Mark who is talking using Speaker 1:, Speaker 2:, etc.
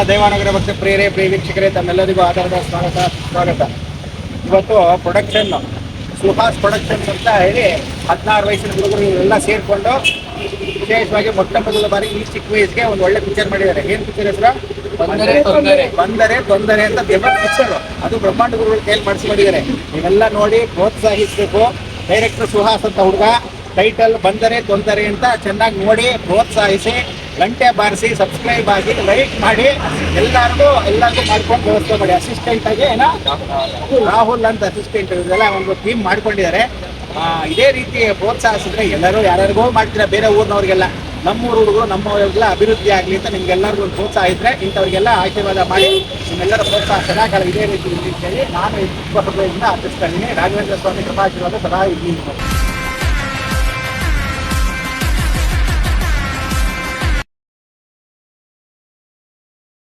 Speaker 1: ದೇವಾನಗರ ಭಕ್ತ ಪ್ರಿಯರೇ ಪ್ರಿಯ ವೀಕ್ಷಕರೇ ತಮ್ಮೆಲ್ಲರಿಗೂ ಆಧಾರದ ಸ್ವಾಗತ. ಇವತ್ತು ಪ್ರೊಡಕ್ಷನ್ ಸುಹಾಸ್ ಪ್ರೊಡಕ್ಷನ್ಸ್ ಅಂತ ಹೇಳಿ 16 ವಯಸ್ಸಿನ ಹುಡುಗರು ಎಲ್ಲ ಸೇರಿಕೊಂಡು ವಿಶೇಷವಾಗಿ ಮೊಟ್ಟ ಮೊದಲ ಬಾರಿ ಈ ಚಿಕ್ಕ ವಯಸ್ಸಿಗೆ ಒಂದು ಒಳ್ಳೆ ಪಿಕ್ಚರ್ ಮಾಡಿದ್ದಾರೆ. ಏನು ಪಿಕ್ಚರ್ ಹೆಸರು? ಬಂದರೆ ತೊಂದರೆ ಅಂತ ದೆವ್ವ ಪಿಕ್ಚರ್. ಅದು ಬ್ರಹ್ಮಾಂಡ ಗುರುಗಳು ಕೈಲಿ ಮಾಡಿಸ್ಕೊಂಡಿದ್ದಾರೆ. ನೀವೆಲ್ಲ ನೋಡಿ ಪ್ರೋತ್ಸಾಹಿಸಬೇಕು. ಡೈರೆಕ್ಟರ್ ಸುಹಾಸ್ ಅಂತ ಹುಡುಗ. ಟೈಟಲ್ ಬಂದರೆ ತೊಂದರೆ ಅಂತ ಚೆನ್ನಾಗಿ ನೋಡಿ ಪ್ರೋತ್ಸಾಹಿಸಿ, ಗಂಟೆ ಬಾರಿಸಿ, ಸಬ್ಸ್ಕ್ರೈಬ್ ಆಗಿ, ಲೈಕ್ ಮಾಡಿ, ಎಲ್ಲರಿಗೂ ಮಾಡ್ಕೊಂಡು ವ್ಯವಸ್ಥೆ ಮಾಡಿ. ಅಸಿಸ್ಟೆಂಟ್ ಆಗಿ ರಾಹುಲ್ ಅಂತ ಅಸಿಸ್ಟೆಂಟ್ ಇದೆಲ್ಲ ಒಂದು ಟೀಮ್ ಮಾಡ್ಕೊಂಡಿದ್ದಾರೆ. ಇದೇ ರೀತಿ ಪ್ರೋತ್ಸಾಹಿಸಿದ್ರೆ ಎಲ್ಲರೂ ಯಾರ್ಯಾರಿಗೋ ಮಾಡ್ತೀರಾ, ಬೇರೆ ಊರಿನವ್ರಿಗೆಲ್ಲ. ನಮ್ಮೂರು ಹುಡುಗರು ನಮ್ಮವರಿಗೆಲ್ಲ ಅಭಿವೃದ್ಧಿ ಆಗಲಿ ಅಂತ ನಿಮ್ಗೆಲ್ಲರಿಗೂ ಒಂದು ಪ್ರೋತ್ಸಾಹ ಇದ್ರೆ ಇಂಥವ್ರಿಗೆಲ್ಲ ಆಶೀರ್ವಾದ ಮಾಡಿ ನಿಮ್ಮೆಲ್ಲರ ಪ್ರೋತ್ಸಾಹ ಚೆನ್ನಾಗಲ್ಲ ಇದೇ ರೀತಿ ನಾನು ಈ ಆಚರಿಸ್ತಾ ಇದ್ದೀನಿ. ರಾಘವೇಂದ್ರ ಸ್ವಾಮಿ ಕೃಪಾಶೀರ್ವಾದ ಸದಾ ಇದ್ದೀನಿ.